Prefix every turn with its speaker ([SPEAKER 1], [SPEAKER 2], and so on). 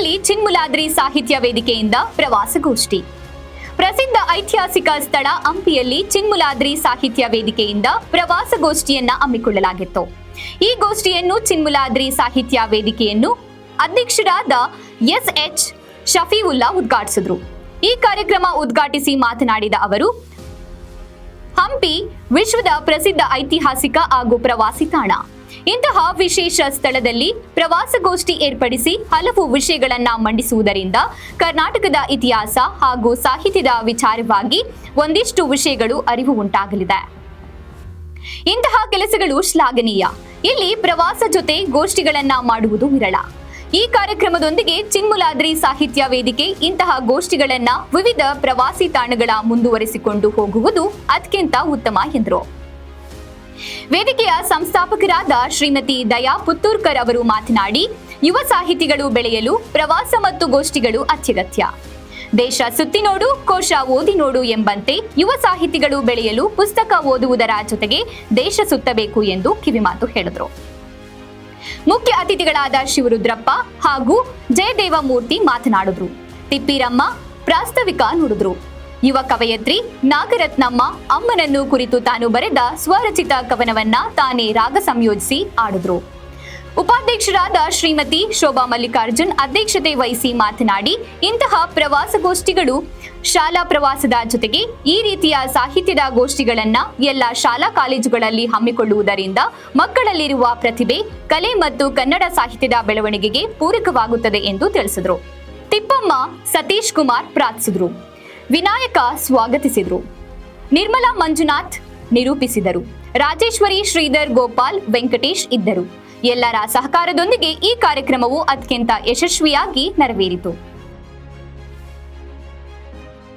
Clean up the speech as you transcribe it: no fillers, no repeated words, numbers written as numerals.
[SPEAKER 1] ಹಂಪಿಯಲ್ಲಿ ಚಿನ್ಮೂಲಾದ್ರಿ ಸಾಹಿತ್ಯ ವೇದಿಕೆಯಿಂದ ಪ್ರವಾಸಗೋಷ್ಠಿ. ಪ್ರಸಿದ್ಧ ಐತಿಹಾಸಿಕ ಸ್ಥಳ ಹಂಪಿಯಲ್ಲಿ ಚಿನ್ಮೂಲಾದ್ರಿ ಸಾಹಿತ್ಯ ವೇದಿಕೆಯಿಂದ ಪ್ರವಾಸಗೋಷ್ಠಿಯನ್ನ ಹಮ್ಮಿಕೊಳ್ಳಲಾಗಿತ್ತು. ಈ ಗೋಷ್ಠಿಯನ್ನು ಚಿನ್ಮೂಲಾದ್ರಿ ಸಾಹಿತ್ಯ ವೇದಿಕೆಯನ್ನು ಅಧ್ಯಕ್ಷರಾದ ಎಸ್.ಎಚ್. ಶಫೀವುಲ್ಲಾ ಉದ್ಘಾಟಿಸಿದರು. ಈ ಕಾರ್ಯಕ್ರಮ ಉದ್ಘಾಟಿಸಿ ಮಾತನಾಡಿದ ಅವರು, ಹಂಪಿ ವಿಶ್ವದ ಪ್ರಸಿದ್ಧ ಐತಿಹಾಸಿಕ ಹಾಗೂ ಪ್ರವಾಸಿ ತಾಣ. ಇಂತಹ ವಿಶೇಷ ಸ್ಥಳದಲ್ಲಿ ಪ್ರವಾಸಗೋಷ್ಠಿ ಏರ್ಪಡಿಸಿ ಹಲವು ವಿಷಯಗಳನ್ನ ಮಂಡಿಸುವುದರಿಂದ ಕರ್ನಾಟಕದ ಇತಿಹಾಸ ಹಾಗೂ ಸಾಹಿತ್ಯದ ವಿಚಾರವಾಗಿ ಒಂದಿಷ್ಟು ವಿಷಯಗಳು ಅರಿವು ಉಂಟಾಗಲಿದೆ. ಇಂತಹ ಕೆಲಸಗಳು ಶ್ಲಾಘನೀಯ. ಇಲ್ಲಿ ಪ್ರವಾಸ ಜೊತೆ ಗೋಷ್ಠಿಗಳನ್ನ ಮಾಡುವುದು ವಿರಳ. ಈ ಕಾರ್ಯಕ್ರಮದೊಂದಿಗೆ ಚಿನ್ಮೂಲಾದ್ರಿ ಸಾಹಿತ್ಯ ವೇದಿಕೆ ಇಂತಹ ಗೋಷ್ಠಿಗಳನ್ನ ವಿವಿಧ ಪ್ರವಾಸಿ ತಾಣಗಳ ಮುಂದುವರಿಸಿಕೊಂಡು ಹೋಗುವುದು ಅತ್ಯಂತ ಉತ್ತಮ ಎಂದರು. ವೇದಿಕೆಯ ಸಂಸ್ಥಾಪಕರಾದ ಶ್ರೀಮತಿ ದಯಾ ಪುತ್ತೂರ್ಕರ್ ಅವರು ಮಾತನಾಡಿ, ಯುವ ಸಾಹಿತಿಗಳು ಬೆಳೆಯಲು ಪ್ರವಾಸ ಮತ್ತು ಗೋಷ್ಠಿಗಳು ಅತ್ಯಗತ್ಯ. ದೇಶ ಸುತ್ತಿ ನೋಡು, ಕೋಶ ಓದಿ ನೋಡು ಎಂಬಂತೆ ಯುವ ಸಾಹಿತಿಗಳು ಬೆಳೆಯಲು ಪುಸ್ತಕ ಓದುವುದರ ಜೊತೆಗೆ ದೇಶ ಸುತ್ತಬೇಕು ಎಂದು ಕಿವಿಮಾತು ಹೇಳಿದರು. ಮುಖ್ಯ ಅತಿಥಿಗಳಾದ ಶಿವರುದ್ರಪ್ಪ ಹಾಗೂ ಜಯದೇವಮೂರ್ತಿ ಮಾತನಾಡಿದ್ರು. ತಿಪ್ಪಿರಮ್ಮ ಪ್ರಾಸ್ತಾವಿಕ ನುಡಿದ್ರು. ಯುವ ಕವಯತ್ರಿ ನಾಗರತ್ನಮ್ಮ ಅಮ್ಮನನ್ನು ಕುರಿತು ತಾನು ಬರೆದ ಸ್ವರಚಿತ ಕವನವನ್ನ ತಾನೇ ರಾಗ ಸಂಯೋಜಿಸಿ ಆಡಿದ್ರು. ಉಪಾಧ್ಯಕ್ಷರಾದ ಶ್ರೀಮತಿ ಶೋಭಾ ಮಲ್ಲಿಕಾರ್ಜುನ್ ಅಧ್ಯಕ್ಷತೆ ವಹಿಸಿ ಮಾತನಾಡಿ, ಇಂತಹ ಪ್ರವಾಸಗೋಷ್ಠಿಗಳು ಶಾಲಾ ಪ್ರವಾಸದ ಜೊತೆಗೆ ಈ ರೀತಿಯ ಸಾಹಿತ್ಯದ ಗೋಷ್ಠಿಗಳನ್ನ ಎಲ್ಲ ಶಾಲಾ ಕಾಲೇಜುಗಳಲ್ಲಿ ಹಮ್ಮಿಕೊಳ್ಳುವುದರಿಂದ ಮಕ್ಕಳಲ್ಲಿರುವ ಪ್ರತಿಭೆ, ಕಲೆ ಮತ್ತು ಕನ್ನಡ ಸಾಹಿತ್ಯದ ಬೆಳವಣಿಗೆಗೆ ಪೂರಕವಾಗುತ್ತದೆ ಎಂದು ತಿಳಿಸಿದರು. ತಿಪ್ಪಮ್ಮ ಸತೀಶ್ ಕುಮಾರ್ ಪ್ರಾರ್ಥಿಸಿದರು. ವಿನಾಯಕ ಸ್ವಾಗತಿಸಿದರು. ನಿರ್ಮಲಾ ಮಂಜುನಾಥ್ ನಿರೂಪಿಸಿದರು. ರಾಜೇಶ್ವರಿ, ಶ್ರೀಧರ್, ಗೋಪಾಲ್, ವೆಂಕಟೇಶ್ ಇದ್ದರು. ಎಲ್ಲರ ಸಹಕಾರದೊಂದಿಗೆ ಈ ಕಾರ್ಯಕ್ರಮವು ಅತ್ಯಂತ ಯಶಸ್ವಿಯಾಗಿ ನೆರವೇರಿತು.